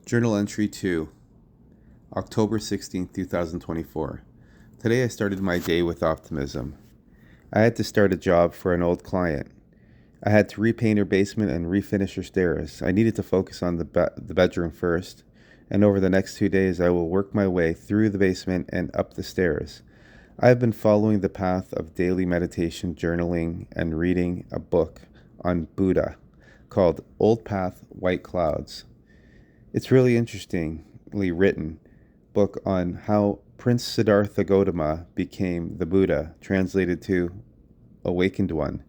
Journal entry 2, October 16th, 2024. Today I started my day with optimism. I had to start a job for an old client. I had to repaint her basement and refinish her stairs. I needed to focus on the bedroom first, and over the next 2 days I will work my way through the basement and up the stairs. I have been following the path of daily meditation, journaling, and reading a book on Buddha called Old Path, White Clouds. It's really interestingly written book on how Prince Siddhartha Gautama became the Buddha, translated to Awakened One,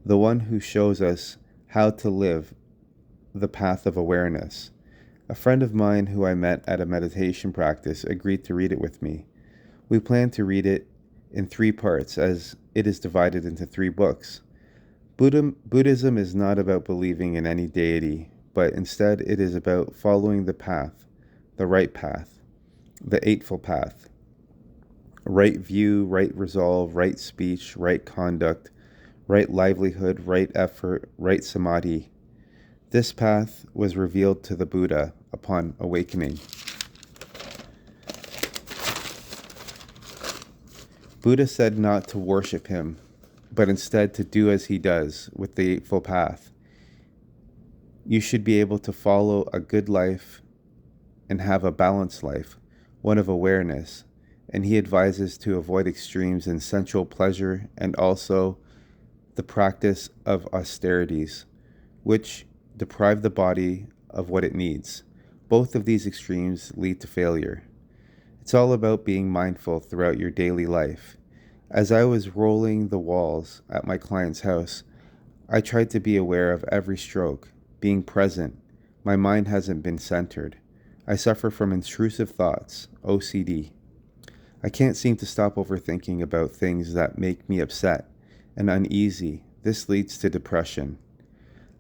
the one who shows us how to live the path of awareness. A friend of mine who I met at a meditation practice agreed to read it with me. We plan to read it in 3 parts as it is divided into 3 books. Buddhism is not about believing in any deity, but instead it is about following the path, the right path, the Eightfold Path. Right view, right resolve, right speech, right conduct, right livelihood, right effort, right samadhi. This path was revealed to the Buddha upon awakening. Buddha said not to worship him, but instead to do as he does with the Eightfold Path. You should be able to follow a good life and have a balanced life, one of awareness, and he advises to avoid extremes in sensual pleasure and also the practice of austerities, which deprive the body of what it needs. Both of these extremes lead to failure. It's all about being mindful throughout your daily life. As I was rolling the walls at my client's house, I tried to be aware of every stroke, being present. My mind hasn't been centered. I suffer from intrusive thoughts, OCD. I can't seem to stop overthinking about things that make me upset and uneasy. This leads to depression.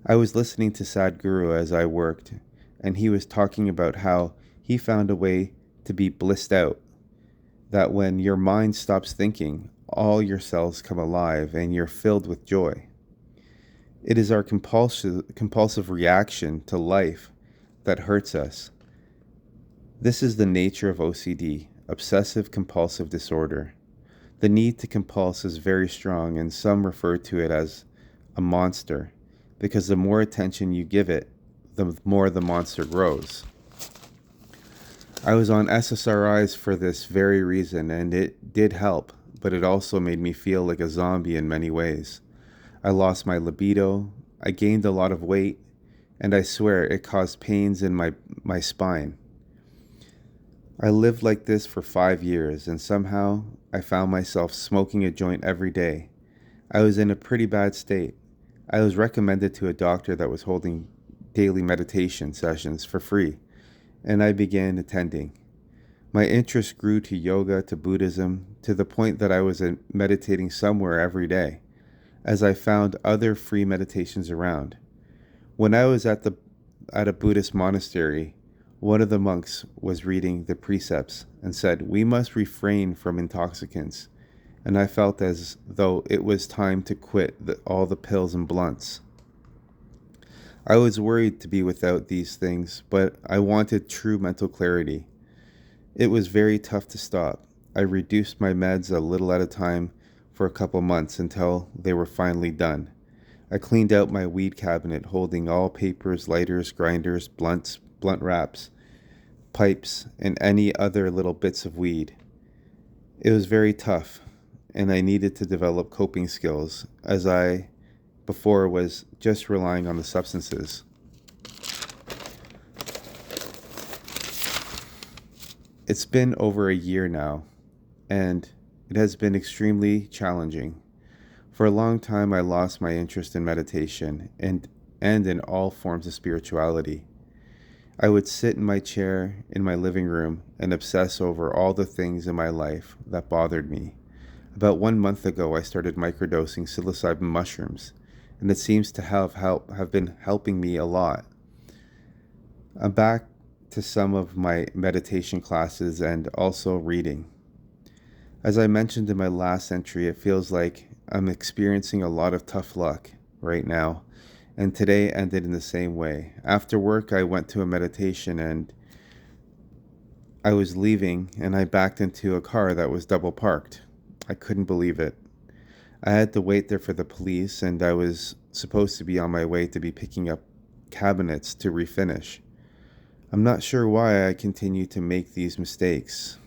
I was listening to Sadhguru as I worked, and he was talking about how he found a way to be blissed out, that when your mind stops thinking, all your cells come alive and you're filled with joy. It is our compulsive reaction to life that hurts us. This is the nature of OCD, obsessive compulsive disorder. The need to compulse is very strong, and some refer to it as a monster, because the more attention you give it, the more the monster grows. I was on ssris for this very reason, and it did help, but it also made me feel like a zombie in many ways. I lost my libido, I gained a lot of weight, and I swear it caused pains in my spine. I lived like this for 5 years, and somehow I found myself smoking a joint every day. I was in a pretty bad state. I was recommended to a doctor that was holding daily meditation sessions for free, and I began attending. My interest grew to yoga, to Buddhism, to the point that I was meditating somewhere every day, as I found other free meditations around. When I was at a Buddhist monastery, one of the monks was reading the precepts and said, "We must refrain from intoxicants," and I felt as though it was time to quit all the pills and blunts. I was worried to be without these things, but I wanted true mental clarity. It was very tough to stop. I reduced my meds a little at a time for a couple months until they were finally done. I cleaned out my weed cabinet, holding all papers, lighters, grinders, blunts, blunt wraps, pipes, and any other little bits of weed. It was very tough, and I needed to develop coping skills, as I before was just relying on the substances. It's been over a year now, and it has been extremely challenging. For a long time, I lost my interest in meditation and in all forms of spirituality. I would sit in my chair in my living room and obsess over all the things in my life that bothered me. About 1 month ago, I started microdosing psilocybin mushrooms, and it seems to have been helping me a lot. I'm back to some of my meditation classes and also reading. As I mentioned in my last entry, it feels like I'm experiencing a lot of tough luck right now, and today ended in the same way. After work, I went to a meditation and I was leaving and I backed into a car that was double parked. I couldn't believe it. I had to wait there for the police, and I was supposed to be on my way to be picking up cabinets to refinish. I'm not sure why I continue to make these mistakes.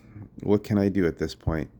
What can I do at this point?